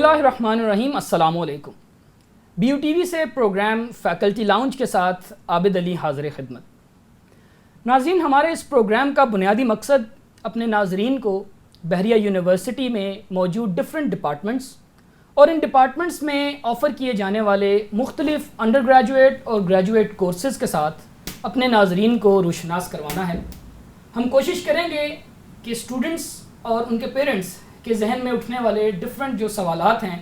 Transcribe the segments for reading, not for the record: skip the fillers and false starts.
اللہ الرحمن الرحیم. السلام علیکم. BUTV سے پروگرام فیکلٹی لاؤنج کے ساتھ عابد علی حاضر خدمت. ناظرین, ہمارے اس پروگرام کا بنیادی مقصد اپنے ناظرین کو بحریہ یونیورسٹی میں موجود ڈفرینٹ ڈپارٹمنٹس اور ان ڈپارٹمنٹس میں آفر کیے جانے والے مختلف انڈر گریجویٹ اور گریجویٹ کورسز کے ساتھ اپنے ناظرین کو روشناس کروانا ہے. ہم کوشش کریں گے کہ اسٹوڈنٹس اور ان کے پیرنٹس کے ذہن میں اٹھنے والے ڈفرینٹ جو سوالات ہیں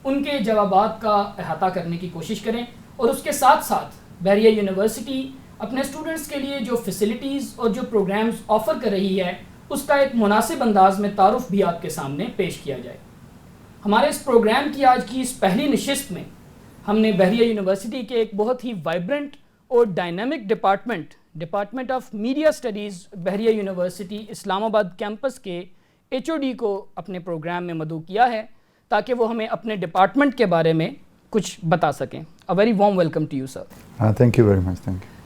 ان کے جوابات کا احاطہ کرنے کی کوشش کریں, اور اس کے ساتھ ساتھ بحریہ یونیورسٹی اپنے اسٹوڈنٹس کے لیے جو فیسلٹیز اور جو پروگرامز آفر کر رہی ہے اس کا ایک مناسب انداز میں تعارف بھی آپ کے سامنے پیش کیا جائے. ہمارے اس پروگرام کی آج کی اس پہلی نشست میں ہم نے بحریہ یونیورسٹی کے ایک بہت ہی وائبرنٹ اور dynamic department of media studies بحریہ یونیورسٹی اسلام آباد کیمپس کے HOD کو اپنے پروگرام میں مدعو کیا ہے تاکہ وہ ہمیں اپنے ڈپارٹمنٹ کے بارے میں کچھ بتا سکیں. A very warm welcome to you, sir. Thank you very much. Thank you.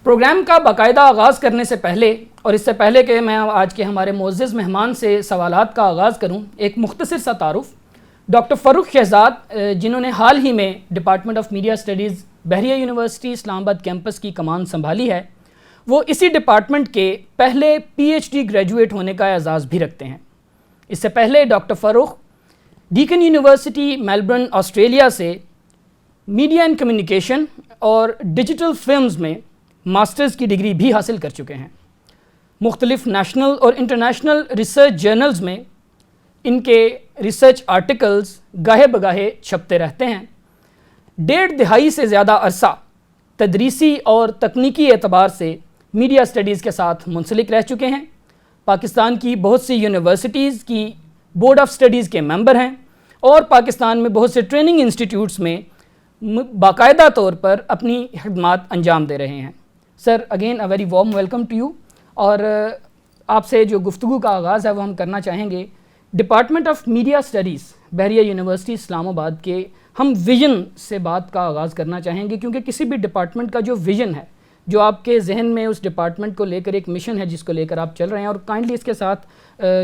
Programme کا باقاعدہ آغاز کرنے سے پہلے اور اس سے پہلے کہ میں آج کے ہمارے معزز مہمان سے سوالات کا آغاز کروں, ایک مختصر سا تعارف. ڈاکٹر فاروق شہزاد, جنہوں نے حال ہی میں ڈپارٹمنٹ آف میڈیا اسٹڈیز بحریہ یونیورسٹی اسلام آباد کیمپس کی کمان سنبھالی ہے, وہ اسی ڈپارٹمنٹ کے پہلے PhD گریجویٹ ہونے کا اعزاز بھی رکھتے ہیں. اس سے پہلے ڈاکٹر فاروق ڈیکن یونیورسٹی میلبرن آسٹریلیا سے میڈیا اینڈ کمیونیکیشن اور ڈیجیٹل فلمز میں ماسٹرز کی ڈگری بھی حاصل کر چکے ہیں. مختلف نیشنل اور انٹرنیشنل ریسرچ جرنلز میں ان کے ریسرچ آرٹیکلز گاہے بگاہے چھپتے رہتے ہیں. 1.5 دہائی سے زیادہ عرصہ تدریسی اور تکنیکی اعتبار سے میڈیا اسٹڈیز کے ساتھ منسلک رہ چکے ہیں. پاکستان کی بہت سی یونیورسٹیز کی بورڈ آف اسٹڈیز کے ممبر ہیں اور پاکستان میں بہت سے ٹریننگ انسٹیٹیوٹس میں باقاعدہ طور پر اپنی خدمات انجام دے رہے ہیں. Sir, again a very warm welcome to you. اور آپ سے جو گفتگو کا آغاز ہے وہ ہم کرنا چاہیں گے ڈپارٹمنٹ آف میڈیا اسٹڈیز بحریہ یونیورسٹی اسلام آباد کے ہم ویژن سے بات کا آغاز کرنا چاہیں گے, کیونکہ کسی بھی ڈپارٹمنٹ کا جو ویژن ہے, جو آپ کے ذہن میں اس ڈپارٹمنٹ کو لے کر ایک مشن ہے جس کو لے کر آپ چل رہے ہیں, اور کائنڈلی اس کے ساتھ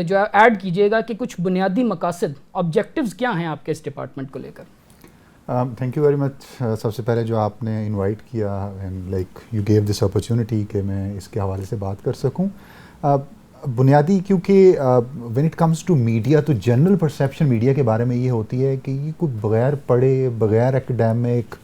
جو ایڈ کیجیے گا کہ کچھ بنیادی مقاصد آبجیکٹیوز کیا ہیں آپ کے اس ڈپارٹمنٹ کو لے کر. Thank you very much. سب سے پہلے جو آپ نے انوائٹ کیا and like you give this opportunity کہ میں اس کے حوالے سے بات کر سکوں. بنیادی کیونکہ when it comes to media تو جنرل پرسیپشن میڈیا کے بارے میں یہ ہوتی ہے کہ یہ کوئی بغیر پڑھے, بغیر ایکڈیمک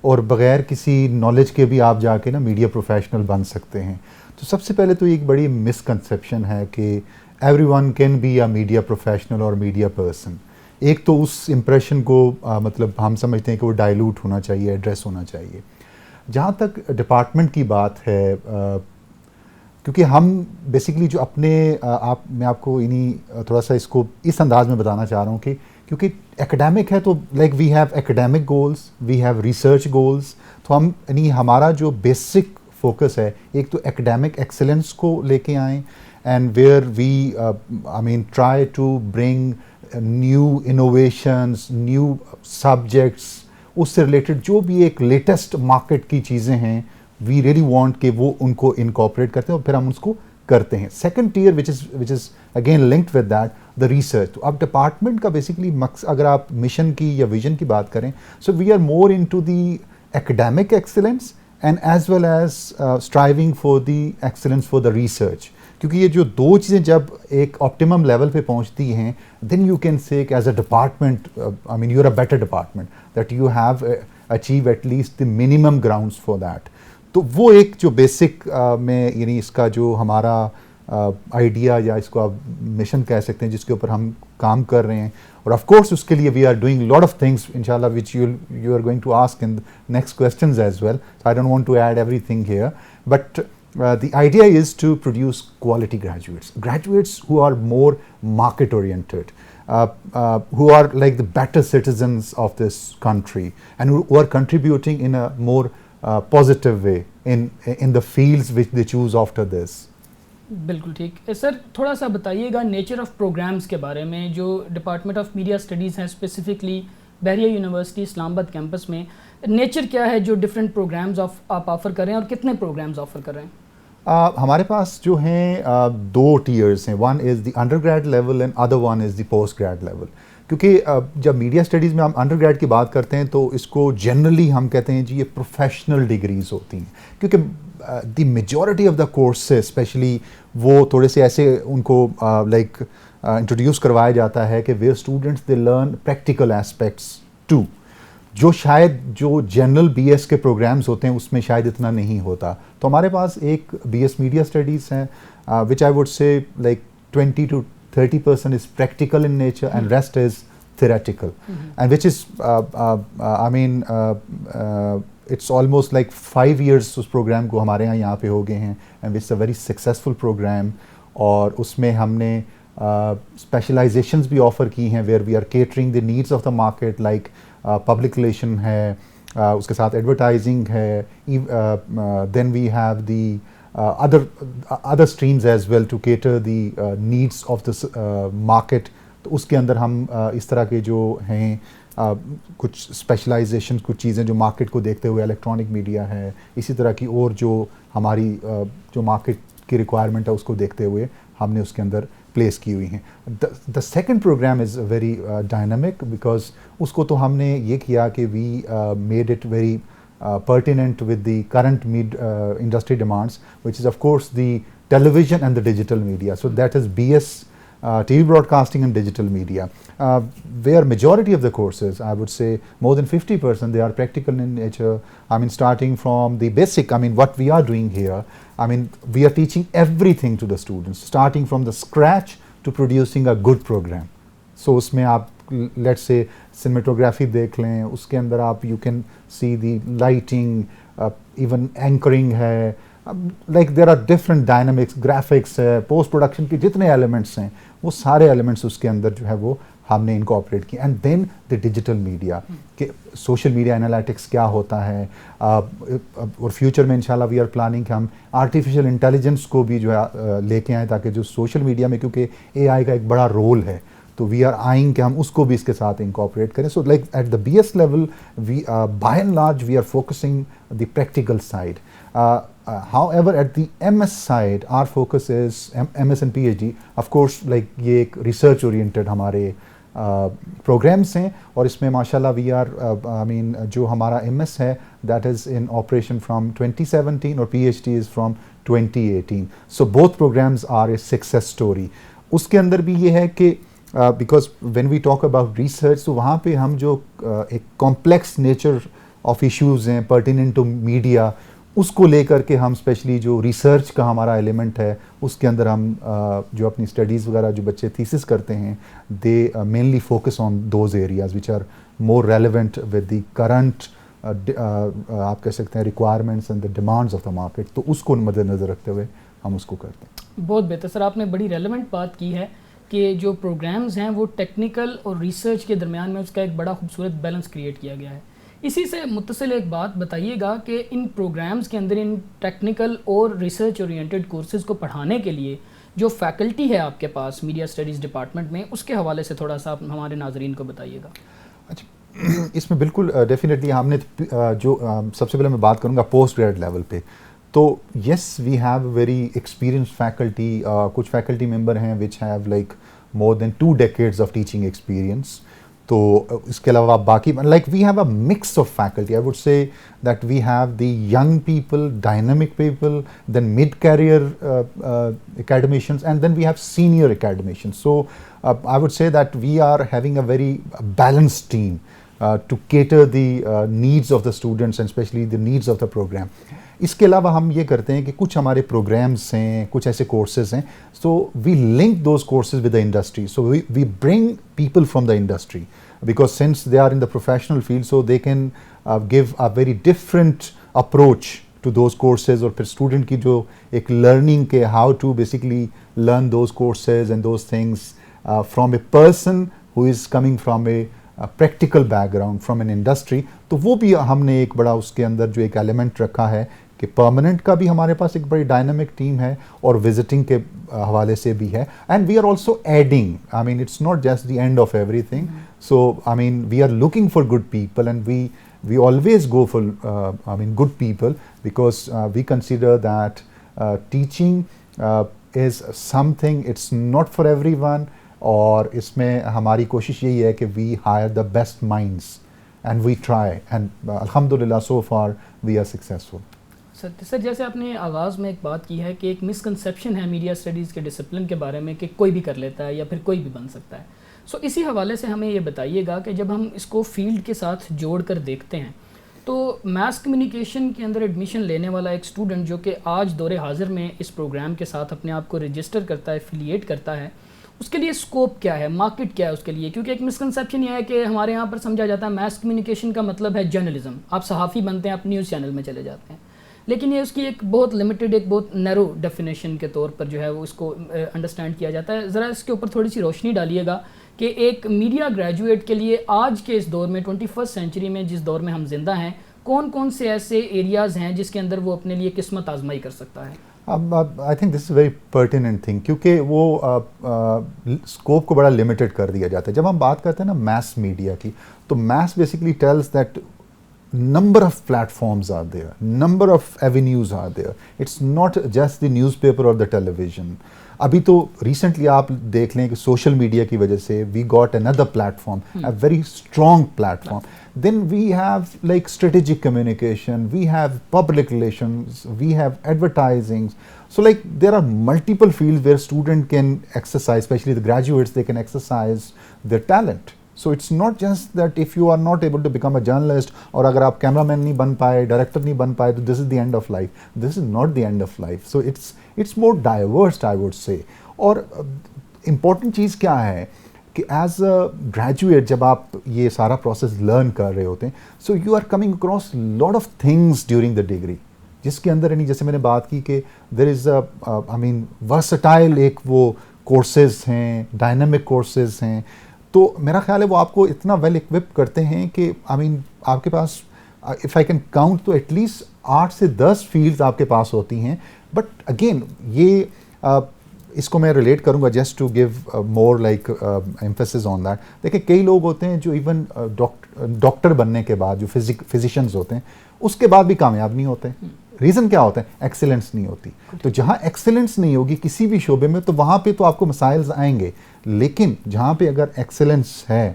اور بغیر کسی نالج کے بھی آپ جا کے نا میڈیا پروفیشنل بن سکتے ہیں. تو سب سے پہلے تو ایک بڑی مسکنسیپشن ہے کہ every one can be a media professional اور میڈیا پرسن. ایک تو اس امپریشن کو مطلب ہم سمجھتے ہیں کہ وہ ڈائلوٹ ہونا چاہیے, ایڈریس ہونا چاہیے. جہاں تک ڈپارٹمنٹ کی بات ہے, کیونکہ ہم بیسکلی جو اپنے میں آپ کو تھوڑا سا اس کو اس انداز میں بتانا چاہ رہا ہوں کہ کیونکہ ایکڈیمک ہے تو like we have academic goals, we have research goals. تو ہم ہمارا جو بیسک فوکس ہے ایک تو ایکڈیمک ایکسلنس کو لے کے آئیں and where we try to bring new innovations, new subjects, اس سے ریلیٹڈ جو بھی ایک لیٹسٹ مارکیٹ کی چیزیں ہیں وی ریئلی وانٹ کہ وہ ان کو انکارپوریٹ کرتے ہیں اور پھر ہم اس کو کرتے ہیں. Second tier which is again linked with that the research. تو اب ڈپارٹمنٹ کا بیسکلی مقصد اگر آپ مشن کی یا ویژن کی بات کریں, so we are more into the academic excellence and as well as striving for the excellence for the research. کیونکہ یہ جو دو چیزیں جب ایک آپٹیمم لیول پہ پہنچتی ہیں then you can say as a department you are a better department that you have achieve at least the minimum grounds for that. تو وہ ایک جو بیسک میں اس کا جو ہمارا آئیڈیا یا اس کو آپ مشن کہہ سکتے ہیں جس کے اوپر ہم کام کر رہے ہیں, اور آف کورس اس کے لیے we are doing lot of things انشاءاللہ which you are going to ask in next questions as well. I don't want to add everything here, but the idea is to produce quality graduates who are more market oriented, who are like the better citizens of this country and who are contributing in a more positive way in the fields which they choose after this. بالکل ٹھیک. سر تھوڑا سا بتائیے گا nature of programmes کے بارے میں جو department of media studies ہیں اسپیسیفکلی بحریہ یونیورسٹی اسلام آباد کیمپس میں, نیچر کیا ہے جو ڈفرینٹ پروگرامز آپ آفر کر رہے ہیں اور کتنے پروگرامز آفر کر رہے ہیں؟ ہمارے پاس جو ہیں دو ٹیئرس ہیں, one is the undergrad level and other one is the postgrad level. کیونکہ جب میڈیا اسٹڈیز میں ہم انڈر گریڈ کی بات کرتے ہیں تو اس کو جنرلی ہم کہتے ہیں جی یہ پروفیشنل ڈگریز ہوتی ہیں، کیونکہ the majority of the courses especially وہ تھوڑے سے ایسے ان کو لائک انٹروڈیوس کروایا جاتا ہے کہ where students they learn practical aspects too, جو شاید جو جنرل بی ایس کے پروگرامز ہوتے ہیں اس میں شاید اتنا نہیں ہوتا. تو ہمارے پاس ایک بی ایس میڈیا اسٹڈیز ہیں which I would say like 20 to 30% is practical in nature and rest is theoretical, and which is I mean it's almost like 5 years us programme کو ہمارے یہاں پہ ہو گئے ہیں and it's a very successful program. اور اس میں ہم نے اسپیشلائزیشنز بھی آفر کی ہیں where we are catering the needs of the market like public relation ہے, اس کے ساتھ ایڈورٹائزنگ ہے, then we have the other streams as well to cater the needs of the market. تو اس کے اندر ہم اس طرح کے جو ہیں کچھ اسپیشلائزیشن کچھ چیزیں جو مارکیٹ کو دیکھتے ہوئے الیکٹرانک میڈیا ہے, اسی طرح کی اور جو ہماری جو مارکیٹ کی ریکوائرمنٹ ہے اس کو دیکھتے ہوئے ہم نے اس کے اندر پلیس کی ہوئی ہیں. The second program is very dynamic because اس کو تو ہم نے یہ کیا کہ we made it very pertinent with the current industry demands, which is of course the television and the digital media. So that is BS TV broadcasting and digital media, where majority of the courses, I would say more than 50%, they are practical in nature. I mean, starting from the basic, I mean what we are doing here, I mean we are teaching everything to the students, starting from the scratch to producing a good program. So اس میں آپ let's say سنیمیٹوگرافی دیکھ لیں, اس کے اندر آپ you can see the lighting, even anchoring ہے, like there are different dynamics, graphics ہے, post production کے جتنے ایلیمنٹس ہیں وہ سارے ایلیمنٹس اس کے اندر جو ہے وہ ہم نے انکارپوریٹ کی. And then the digital media, کہ سوشل میڈیا انالیٹکس کیا ہوتا ہے, اور فیوچر میں انشاءاللہ وی آر پلاننگ کہ ہم آرٹیفیشیل انٹیلیجنس کو بھی جو ہے لے کے آئیں, تاکہ جو سوشل میڈیا میں کیونکہ اے آئی کا ایک بڑا رول ہے تو وی آر آئنگ کہ ہم اس کو بھی اس کے ساتھ انکارپوریٹ کریں. So like at the B S level we by and large we are focusing the practical side. However, at the MS side, our focus is MS and PhD. Of course, like یہ ایک research oriented ہمارے programmes ہیں, اور اس میں ماشاء اللہ we are آئی مین جو ہمارا MS ہے that is in operation from 2017 اور PhD is from 2018. So both programs are a success story. اس کے اندر بھی یہ ہے کہ because when we talk about research تو وہاں پہ ہم جو ایک کمپلیکس نیچر آف ایشوز ہیں پرٹیننٹ ٹو میڈیا, اس کو لے کر کے ہم اسپیشلی جو ریسرچ کا ہمارا ایلیمنٹ ہے اس کے اندر ہم جو اپنی اسٹڈیز وغیرہ جو بچے تھیسس کرتے ہیں they mainly focus on those areas which are more relevant with the current آپ کہہ سکتے ہیں requirements and the demands of the market. تو اس کو مد نظر رکھتے ہوئے ہم اس کو کرتے ہیں. بہت بہتر سر, آپ نے بڑی ریلیونٹ بات کی ہے کہ جو پروگرامز ہیں وہ ٹیکنیکل اور ریسرچ کے درمیان میں اس کا ایک بڑا خوبصورت بیلنس کریٹ کیا گیا ہے. اسی سے متصل ایک بات بتائیے گا کہ ان پروگرامز کے اندر ان ٹیکنیکل اور ریسرچ اورینٹیڈ کورسز کو پڑھانے کے لیے جو فیکلٹی ہے آپ کے پاس میڈیا اسٹڈیز ڈپارٹمنٹ میں, اس کے حوالے سے تھوڑا سا ہمارے ناظرین کو بتائیے گا. اچھا, اس میں بالکل ڈیفینیٹلی ہم نے جو سب سے پہلے میں بات کروں گا پوسٹ گریڈ لیول پہ, تو yes we have very experience faculty. کچھ فیکلٹی ممبر ہیں which have like more than 2 decades of teaching experience. تو اس کے علاوہ باقی like we have a mix of faculty. I would say that we have the young people, dynamic people, then mid career academicians, and then we have senior academicians. So I would say that we are having a very balanced team to cater the needs of the students and especially the needs of the program. اس کے علاوہ ہم یہ کرتے ہیں کہ کچھ ہمارے پروگرامس ہیں, کچھ ایسے کورسز ہیں, so we link those courses with the industry. So we bring people from the industry because since they are in the professional field, so they can give a very different approach to those courses, اور پھر student کی جو ایک learning کے how to basically learn those courses and those things from a person who is coming from a practical background from an industry. تو وہ بھی ہم نے ایک بڑا اس کے اندر جو ایک ایلیمنٹ رکھا ہے کہ پرماننٹ کا بھی ہمارے پاس ایک بڑی ڈائنامک ٹیم ہے اور وزٹنگ کے حوالے سے بھی ہے. And we are also adding, I mean it's not just the end of everything. So I mean we are looking for good people and we always go for I mean good people because we consider that teaching is something, it's not for everyone, اور اس میں ہماری کوشش یہی ہے کہ we hire the best minds and we try and الحمدللہ so far we are successful. Sir جیسے آپ نے آغاز میں ایک بات کی ہے کہ ایک مسکنسیپشن ہے میڈیا اسٹڈیز کے ڈسپلن کے بارے میں کہ کوئی بھی کر لیتا ہے یا پھر کوئی بھی بن سکتا ہے. سو اسی حوالے سے ہمیں یہ بتائیے گا کہ جب ہم اس کو فیلڈ کے ساتھ جوڑ کر دیکھتے ہیں تو میس کمیونیکیشن کے اندر ایڈمیشن لینے والا ایک اسٹوڈنٹ جو کہ آج دور حاضر میں اس پروگرام کے ساتھ اپنے آپ کو رجسٹر کرتا ہے، افیلیٹ کرتا ہے، اس کے لیے اسکوپ کیا ہے، مارکیٹ کیا ہے اس کے لیے؟ کیونکہ ایک مسکنسیپشن یہ ہے کہ ہمارے یہاں پر سمجھا جاتا ہے میس کمیونیکیشن کا مطلب ہے جرنلزم، آپ صحافی بنتے ہیں، آپ نیوز چینل میں چلے جاتے ہیں، لیکن یہ اس کی ایک بہت لمیٹڈ، ایک بہت نیرو ڈیفینیشن کے طور پر جو ہے وہ اس کو انڈرسٹینڈ کیا جاتا ہے. ذرا اس کے اوپر تھوڑی سی روشنی ڈالیے گا کہ ایک میڈیا گریجویٹ کے لیے آج کے اس دور میں 21 سینچری میں جس دور میں ہم زندہ ہیں، کون کون سے ایسے ایریاز ہیں جس کے اندر وہ اپنے لیے قسمت آزمائی کر سکتا ہے؟ I think this is very pertinent thing, کیونکہ وہ اسکوپ کو بڑا لمیٹڈ کر دیا جاتا ہے. جب ہم بات کرتے ہیں نا میس میڈیا کی، تو mass basically tells that number of platforms are there, number of avenues are there. It's not just the newspaper or the television. ابھی تو ریسنٹلی آپ دیکھ لیں کہ سوشل میڈیا کی وجہ سے we got another platform, a very strong platform. Then we have like strategic communication, we have public relations, we have advertising. So like there are multiple fields where student can exercise, especially the graduates, they can exercise their talent. So it's not just that if you are not able to become a journalist اور اگر آپ camera مین نہیں بن پائے، director نہیں بن پائے، تو this is the end of life. This is not the end of life. So it's more diverse, I would say. اور important چیز کیا ہے کہ ایز اے گریجویٹ جب آپ یہ سارا پروسیس لرن کر رہے ہوتے ہیں، so you are coming across lot of things during the degree, جس کے اندر یعنی جیسے میں نے بات کی کہ دیر از آئی مین ورسٹائل ایک وہ کورسز ہیں، ڈائنامک کورسز ہیں. تو میرا خیال ہے وہ آپ کو اتنا ویل اکوپ کرتے ہیں کہ آئی مین آپ کے پاس اف آئی کین کاؤنٹ تو ایٹ لیسٹ 8 سے 10 فیلڈز آپ کے پاس ہوتی ہیں. بٹ اگین یہ اس کو میں ریلیٹ کروں گا just to give more like emphasis on that. دیکھیں کئی لوگ ہوتے ہیں جو ایون ڈاکٹر بننے کے بعد جو فزیشینز ہوتے ہیں اس کے بعد بھی کامیاب نہیں ہوتے. ریزن کیا ہوتا ہے؟ ایکسیلنس نہیں ہوتی. تو جہاں ایکسیلنس نہیں ہوگی کسی بھی شعبے میں تو وہاں پہ تو آپ کو مسائل آئیں گے، لیکن جہاں پہ اگر ایکسیلنس ہے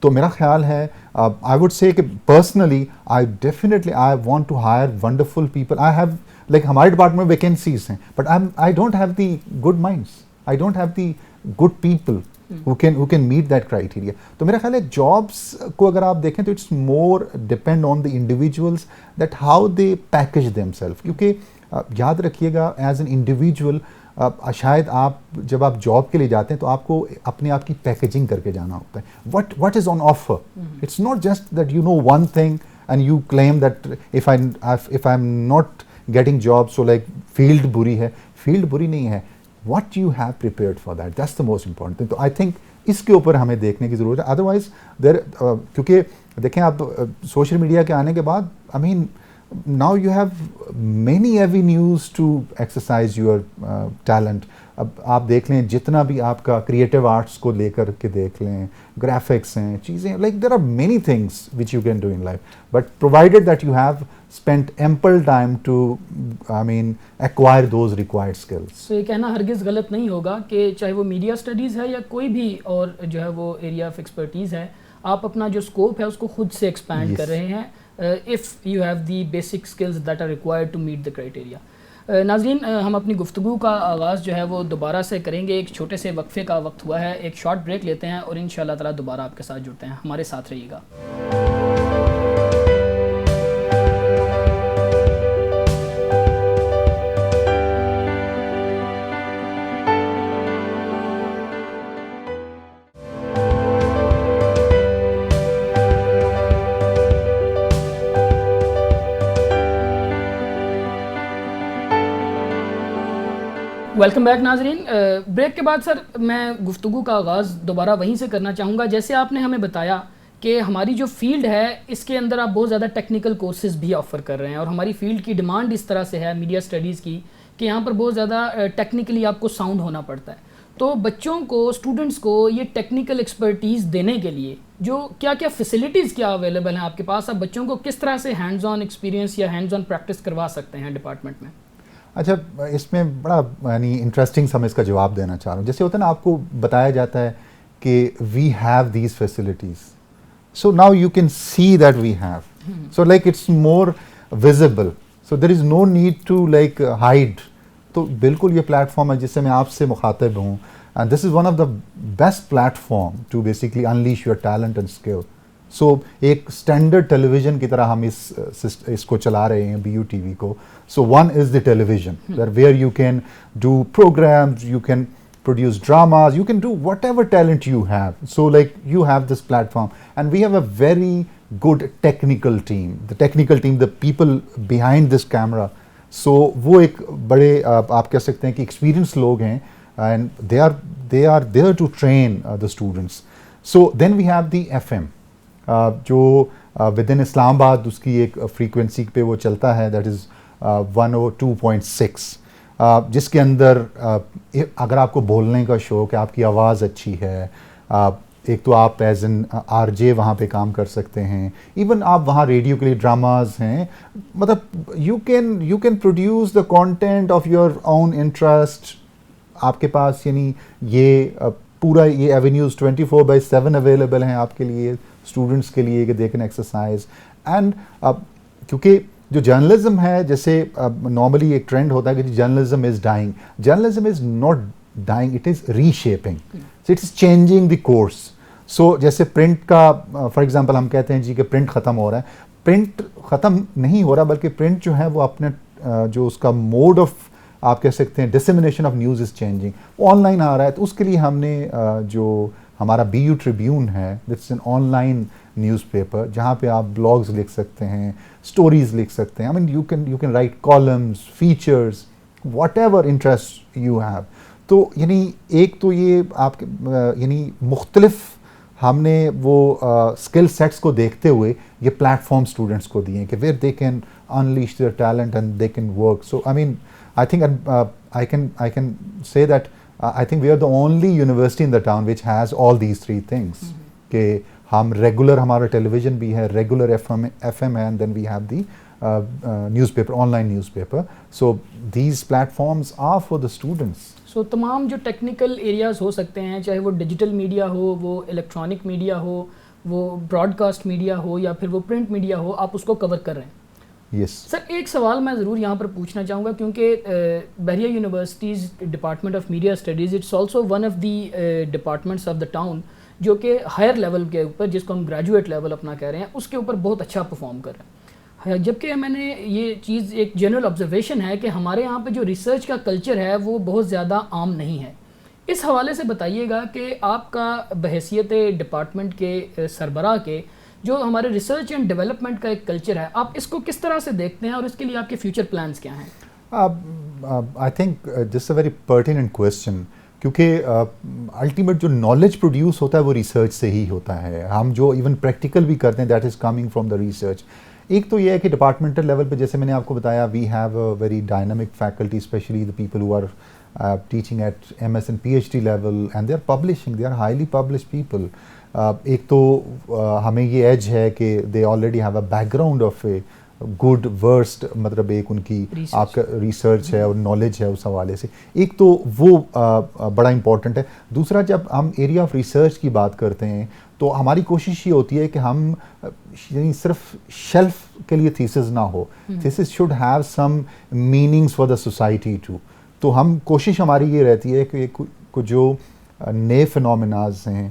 تو میرا خیال ہے آئی وڈ سے کہ personally I definitely I want to hire wonderful people. I have like ہمارے ڈپارٹمنٹ میں ویکینسیز ہیں but I don't have the good minds, I don't have the good people who can meet that criteria. تو میرا خیال ہے jobs کو اگر آپ دیکھیں تو it's more depend on the individuals that how they package them self. کیونکہ یاد رکھیے گا ایز این انڈیویجول شاید آپ جب آپ جاب کے لیے جاتے ہیں تو آپ کو اپنے آپ کی پیکیجنگ کر کے جانا ہوتا ہے. what is on offer. It's not just that you know one thing and you claim that if I'm not getting job so like field بری ہے. field بری نہیں ہے. what you have prepared for that, that's the most important thing. تو I think اس کے اوپر ہمیں دیکھنے کی ضرورت ہے. ادروائز کیونکہ دیکھیں آپ سوشل میڈیا کے آنے کے بعد I mean now you have many avenues to exercise your talent. اب آپ دیکھ لیں جتنا بھی آپ کا کریٹیو آرٹس کو لے کر کے دیکھ لیں، گرافکس ہیں، چیزیں like there are many things which you can do in life but provided that you have spent ample time to acquire those required skills. تو یہ کہنا ہرگز غلط نہیں ہوگا کہ چاہے وہ میڈیا اسٹڈیز ہے یا کوئی بھی اور جو ہے وہ ایریا آف ایکسپرٹیز ہے، آپ اپنا جو اسکوپ ہے اس کو خود سے ایکسپینڈ کر رہے ہیں if you have the basic skills that are required to meet the criteria. ناظرین ہم اپنی گفتگو کا آغاز جو ہے وہ دوبارہ سے کریں گے. ایک چھوٹے سے وقفے کا وقت ہوا ہے، ایک شارٹ بریک لیتے ہیں اور انشاءاللہ تعالیٰ دوبارہ آپ کے ساتھ جڑتے ہیں. ہمارے ساتھ رہیے گا. ویلکم بیک ناظرین. بریک کے بعد سر میں گفتگو کا آغاز دوبارہ وہیں سے کرنا چاہوں گا. جیسے آپ نے ہمیں بتایا کہ ہماری جو فیلڈ ہے اس کے اندر آپ بہت زیادہ ٹیکنیکل کورسز بھی آفر کر رہے ہیں اور ہماری فیلڈ کی ڈیمانڈ اس طرح سے ہے میڈیا اسٹڈیز کی کہ یہاں پر بہت زیادہ ٹیکنیکلی آپ کو ساؤنڈ ہونا پڑتا ہے. تو بچوں کو، اسٹوڈنٹس کو یہ ٹیکنیکل ایکسپرٹیز دینے کے لیے جو کیا کیا فیسلٹیز کیا اویلیبل ہیں آپ کے پاس، آپ بچوں کو کس طرح سے ہینڈز آن ایکسپیرینس یا ہینڈز آن پریکٹس کروا سکتے ہیں ڈپارٹمنٹ میں؟ اچھا اس میں بڑا یعنی انٹرسٹنگ سا میں اس کا جواب دینا چاہ رہا ہوں. جیسے ہوتا ہے نا آپ کو بتایا جاتا ہے کہ we have these facilities, so now you can see that we have, so like it's more visible, so there is no need to like hide. تو بالکل یہ پلیٹ فارم ہے جس سے میں آپ سے مخاطب ہوں, and this is one of the best platform to basically unleash your talent and skill. So ایک اسٹینڈرڈ ٹیلی ویژن کی طرح ہم اس کو چلا رہے ہیں, بی یو ٹی وی کو. So one is the television where you can do programs, you can produce dramas, you can do whatever talent you have. So like you have this platform, and we have a very good technical team, the technical team, the people behind this camera. So وہ ایک بڑے آپ کہہ سکتے ہیں کہ experience لوگ ہیں, and they are there to train the students. So then we have the FM, جو within اسلام آباد اس کی ایک فریکوینسی پہ وہ چلتا ہے, that is 102.6, جس کے اندر اگر آپ کو بولنے کا شوق ہے, آپ کی آواز اچھی ہے, ایک تو آپ ایز این آر جے وہاں پہ کام کر سکتے ہیں, ایون آپ وہاں ریڈیو کے لیے ڈراماز ہیں, مطلب you can produce the content of your own interest. آپ کے پاس یعنی یہ پورا یہ ایونیوز 24/7 اویلیبل ہیں آپ کے لیے, اسٹوڈنٹس کے لیے, کہ دے کین ایکسرسائز. اینڈ کیونکہ جو جرنلزم ہے, جیسے نارملی ایک ٹرینڈ ہوتا ہے کہ journalism is dying. Journalism is not dying, it is reshaping, so it is changing the course. So جیسے پرنٹ کا فار ایگزامپل ہم کہتے ہیں جی کہ پرنٹ ختم ہو رہا ہے, پرنٹ ختم نہیں ہو رہا, بلکہ پرنٹ جو ہے وہ اپنے جو اس کا موڈ آف آپ کہہ سکتے ہیں dissemination of news is changing, online آ رہا ہے. تو اس کے لیے ہم نے جو ہمارا بی یو ٹریبیون ہے, that's an online newspaper, جہاں پہ آپ بلاگز لکھ سکتے ہیں, اسٹوریز لکھ سکتے ہیں. I mean you can write columns, features, whatever interest you have. تو یعنی ایک تو یہ آپ کے یعنی مختلف ہم نے وہ اسکل سیٹس کو دیکھتے ہوئے یہ پلیٹ فارم اسٹوڈنٹس کو دیے ہیں کہ where they can unleash their talent and they can work. So I mean I think I can say that I think we are the only university in the town which has all these three things. کہ ہم regular, ہمارا ٹیلی vision بھی ہے, regular FM ہے, and then we have the newspaper, online newspaper. So these platforms are for the students. سو تمام جو technical areas ہو سکتے ہیں, چاہے وہ ڈیجیٹل میڈیا ہو, وہ الیکٹرانک میڈیا ہو, وہ براڈ کاسٹ میڈیا ہو, یا پھر وہ پرنٹ میڈیا ہو, آپ اس کو کور کر رہے ہیں. یس سر, ایک سوال میں ضرور یہاں پر پوچھنا چاہوں گا, کیونکہ Bahria university's department of media studies it's also one of the departments of the town, جو کہ ہائر لیول کے اوپر, جس کو ہم گریجویٹ لیول اپنا کہہ رہے ہیں, اس کے اوپر بہت اچھا پرفارم کر رہے ہیں. جبکہ میں نے یہ چیز ایک جنرل آبزرویشن ہے کہ ہمارے یہاں پہ جو ریسرچ کا کلچر ہے وہ بہت زیادہ عام نہیں ہے. اس حوالے سے بتائیے گا کہ آپ کا بحیثیت ڈپارٹمنٹ کے سربراہ کے جو ہمارے ریسرچ اینڈ ڈیولپمنٹ کا ایک کلچر ہے, آپ اس کو کس طرح سے دیکھتے ہیں, اور اس کے لیے آپ کے فیوچر پلانس کیا ہیں؟ I think this a very pertinent question, کیونکہ الٹیمیٹ جو نالج پروڈیوس ہوتا ہے وہ ریسرچ سے ہی ہوتا ہے. ہم جو ایون پریکٹیکل بھی کرتے ہیں that is coming from the research. ایک تو یہ ہے کہ ڈپارٹمنٹل لیول پہ جیسے میں نے آپ کو بتایا, we have a very dynamic faculty, specially the people who are teaching at MS and PhD لیول, and they are publishing, they are highly published people. ایک تو ہمیں یہ ایج ہے کہ they already have a background of a good worst, مطلب ایک ان کی آپ کا ریسرچ ہے اور نالج ہے اس حوالے سے. ایک تو وہ بڑا امپورٹنٹ ہے. دوسرا, جب ہم ایریا آف ریسرچ کی بات کرتے ہیں تو ہماری کوشش یہ ہوتی ہے کہ ہم یعنی صرف شیلف کے لیے تھیسز نہ ہو, theses should have some meanings for the society too. تو ہم کوشش ہماری یہ رہتی ہے کہ کچھ جو نئے فنومیناز ہیں,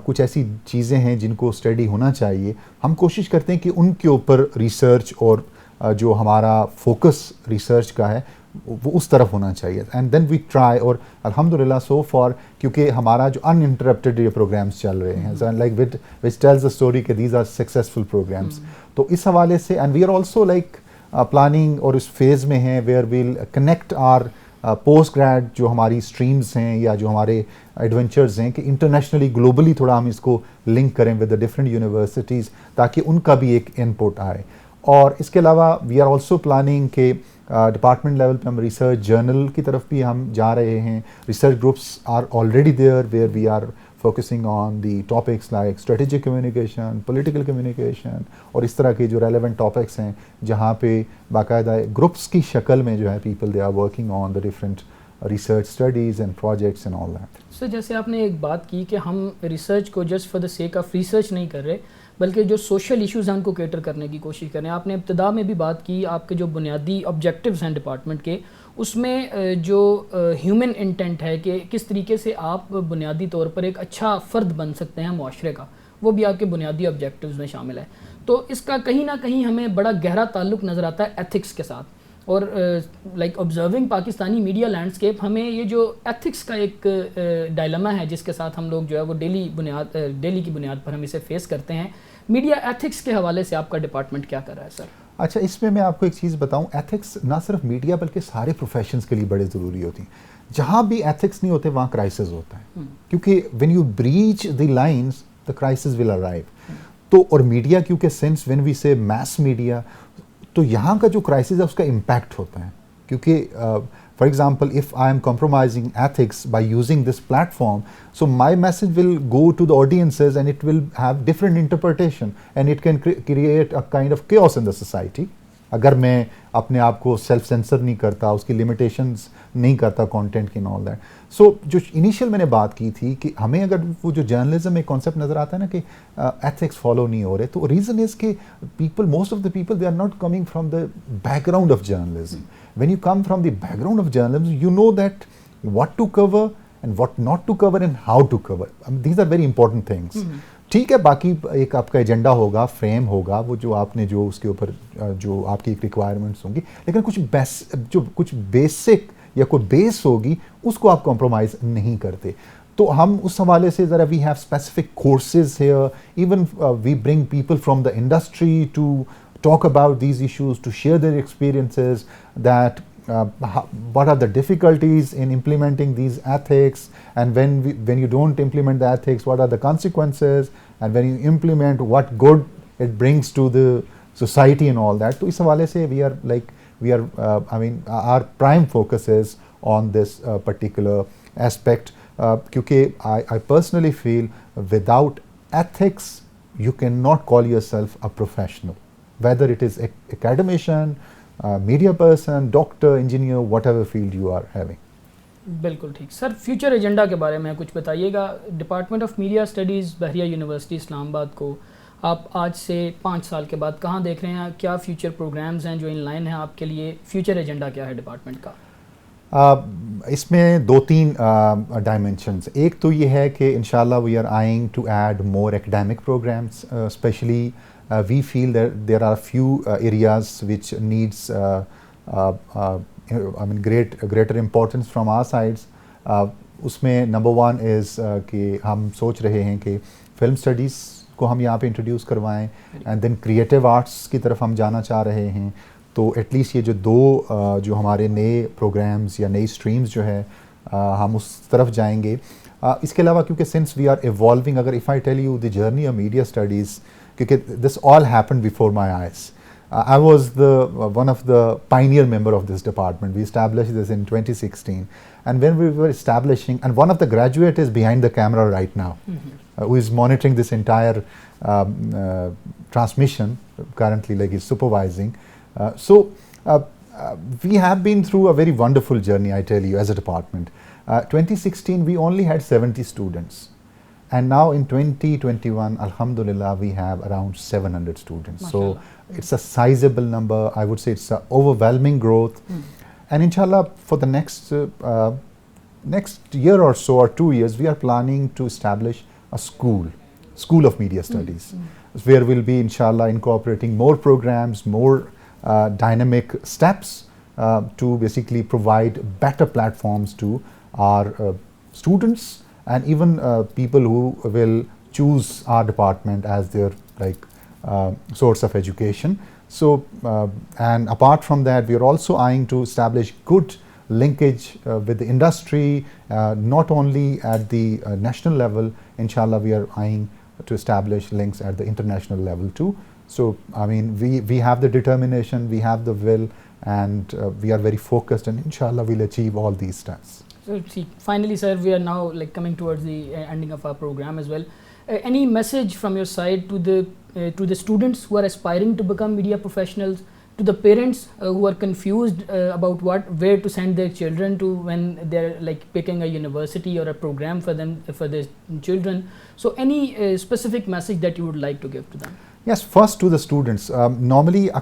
کچھ ایسی چیزیں ہیں جن کو اسٹڈی ہونا چاہیے, ہم کوشش کرتے ہیں کہ ان کے اوپر ریسرچ اور جو ہمارا فوکس ریسرچ کا ہے وہ اس طرف ہونا چاہیے. اینڈ دین وی ٹرائی, اور الحمدللہ سو فار کیونکہ ہمارا جو ان انٹرپٹیڈ یہ پروگرامس چل رہے ہیں like which tells the story کہ دیز آر سکسیزفل پروگرامس. تو اس حوالے سے and we are also like planning, اور اس فیز میں ہیں where we'll connect our postgrad جو ہماری اسٹریمز ہیں یا جو ہمارے ایڈونچرز ہیں, کہ انٹرنیشنلی گلوبلی تھوڑا ہم اس کو لنک کریں ود دا ڈفرینٹ یونیورسٹیز, تاکہ ان کا بھی ایک ان پٹ آئے. اور اس کے علاوہ وی آر آلسو پلاننگ کہ ڈپارٹمنٹ لیول پہ ہم ریسرچ جرنل کی طرف بھی ہم جا رہے ہیں. Research groups are already there where we are focusing on the topics like strategic communication, political communication اور اس طرح کے جو relevant topics ہیں جہاں پہ باقاعدہ groups کی شکل میں جو ہے people they are working on the different research studies and projects and all that. سر جیسے آپ نے ایک بات کی کہ ہم ریسرچ کو just for the sake of research نہیں کر رہے بلکہ جو سوشل ایشوز ہیں ان کو کیٹر کرنے کی کوشش کریں. آپ نے ابتدا میں بھی بات کی آپ کے جو بنیادی آبجیکٹیوز ہیں ڈپارٹمنٹ کے اس میں جو ہیومن انٹینٹ ہے کہ کس طریقے سے آپ بنیادی طور پر ایک اچھا فرد بن سکتے ہیں معاشرے کا, وہ بھی آپ کے بنیادی آبجیکٹیوز میں شامل ہے. تو اس کا کہیں نہ کہیں ہمیں بڑا گہرا تعلق نظر آتا ہے ایتھکس کے ساتھ, اور like observing Pakistani media landscape ہمیں یہ جو ایتھکس کا ایک ڈائلما ہے جس کے ساتھ ہم لوگ جو ہے وہ ڈیلی کی بنیاد پر ہم اسے فیس کرتے ہیں, میڈیا ایتھکس کے حوالے سے آپ کا ڈپارٹمنٹ کیا کر رہا ہے سر؟ اچھا, اس میں آپ کو ایک چیز بتاؤں, ایتھکس نہ صرف میڈیا بلکہ سارے پروفیشنز کے لیے بڑے ضروری ہوتی ہیں. جہاں بھی ایتھکس نہیں ہوتے وہاں کرائسس ہوتا ہے, کیونکہ when you breach the lines the crisis will arrive. تو اور میڈیا کیونکہ سنس وین وی سے میس میڈیا, تو یہاں کا جو کرائسس ہے اس کا امپیکٹ ہوتا ہے. کیونکہ for example if I am compromising ethics by using this platform, so my message will go to the audiences and it will have different interpretation and it can create a kind of chaos in the society. اگر میں اپنے آپ کو self sensor نہیں کرتا, اس کی limitations نہیں کرتا کانٹینٹ کی and all that. سو جو انیشیل میں نے بات کی تھی کہ ہمیں اگر وہ جو جرنلزم میں کانسیپٹ نظر آتا ہے نا کہ ایتھکس فالو نہیں ہو رہے, تو ریزن از کہ people, most of the people they are not coming from the background of journalism. When you come from the background of journalism you know that what to cover and what not to cover and how to cover. These are very important things. ٹھیک ہے, باقی ایک آپ کا agenda ہوگا, frame ہوگا, وہ جو آپ نے جو اس کے اوپر جو آپ کی ایک ریکوائرمنٹس ہوں گی, لیکن کچھ بیسک یا کوئی بیس ہوگی اس کو آپ کمپرومائز نہیں کرتے. تو ہم اس حوالے سے ذرا we have specific courses here, even we bring people from the industry to talk about these issues, to share their experiences that what are the difficulties in implementing these ethics, and when you don't implement the ethics, what are the consequences, and when you implement, what good it brings to the society and all that. To is hawale se we are our prime focus is on this particular aspect, kyunki I personally feel without ethics you cannot call yourself a professional, whether it is academician, media person, doctor, engineer, whatever field you are having. بالکل ٹھیک. سر future agenda کے بارے میں کچھ بتائیے گا. Department of media studies بحریہ university اسلام آباد کو آپ آج سے 5 سال کے بعد کہاں دیکھ رہے ہیں؟ کیا فیوچر پروگرامز ہیں جو ان لائن ہیں آپ کے لیے؟ فیوچر ایجنڈا کیا ہے ڈپارٹمنٹ کا؟ اس میں 2-3 ڈائمینشنز. ایک تو یہ ہے کہ انشاءاللہ we are eyeing to add more academic programs, especially we feel that there are few areas which needs greater importance from our sides. اس میں نمبر 1 is کہ ہم سوچ رہے ہیں کہ فلم اسٹڈیز کو ہم یہاں پہ انٹروڈیوس کروائیں, اینڈ دین کریٹیو آرٹس کی طرف ہم جانا چاہ رہے ہیں. تو ایٹ لیسٹ یہ جو 2 جو ہمارے نئے پروگرامز یا نئی اسٹریمز جو ہے ہم اس طرف جائیں گے. اس کے علاوہ کیونکہ سنس وی آر ایوالونگ, اگر if I tell you the journey of media studies, because this all happened before my eyes. I was one of the pioneer member of this department. We established this in 2016, and when we were establishing, and one of the graduate is behind the camera right now, who is monitoring this entire transmission currently, like he's supervising. So we have been through a very wonderful journey, I tell you, as a department. 2016 we only had 70 students. And now in 2021, alhamdulillah, we have around 700 students. Mashallah. So it's a sizable number. I would say it's an overwhelming growth. And inshallah, for the next year or so, or 2 years, we are planning to establish a school of media studies, where we'll be inshallah incorporating more programs, more dynamic steps to basically provide better platforms to our students, and even people who will choose our department as their source of education. So and apart from that, we are also eyeing to establish good linkage with the industry, not only at the national level. Inshallah, we are eyeing to establish links at the international level too. So I mean, we have the determination, we have the will, and we are very focused, and inshallah we'll achieve all these steps. So see, finally, sir, we are now like coming towards the ending of our program as well. Any message from your side to the students who are aspiring to become media professionals, to the parents who are confused about where to send their children to when they're like picking a university or a program for them, for their children? So any specific message that you would like to give to them? Yes, first to the students. Normally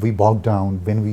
we bog down when we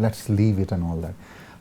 let's leave it and all that.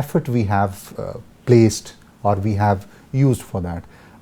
effort we have placed or we have used for that.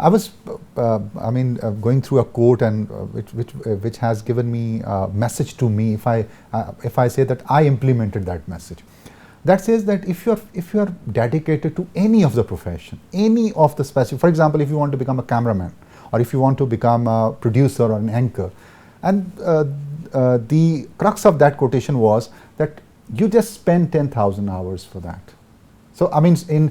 I was going through a quote and which has given me a message to me if I say that I implemented that message. That says that if you are dedicated to any of the profession, any of the specific, for example, if you want to become a cameraman or if you want to become a producer or an anchor, and the crux of that quotation was that you just spend 10,000 hours for that. So I mean,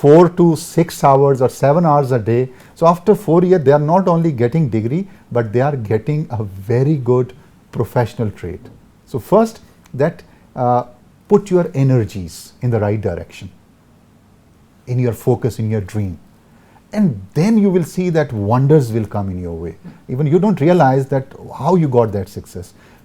4 to 6 hours or 7 hours a day, so after 4 years they are not only getting degree but they are getting a very good professional trade. So first that put your energies in the right direction, in your focus, in your dream. And then you will see that wonders will come in your way. Even you don't realize that how you got that success.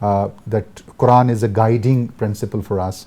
that Quran is a guiding principle for us.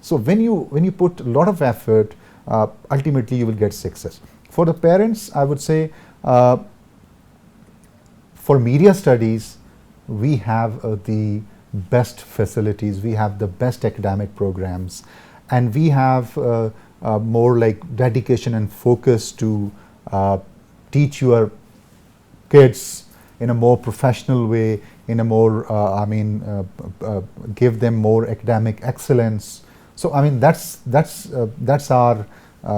So when you put a lot of effort, ultimately you will get success. For the parents, I would say for media studies, we have the best facilities, we have the best academic programs, and we have more like dedication and focus to teach your kids in a more professional way, in a more give them more academic excellence. So I mean that's our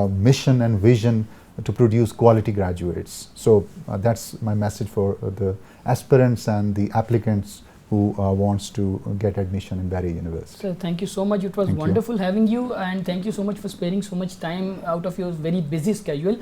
mission and vision, to produce quality graduates. So that's my message for the aspirants and the applicants who wants to get admission in Bahria University. So thank you so much. It was wonderful having you, and thank you so much for sparing so much time out of your very busy schedule.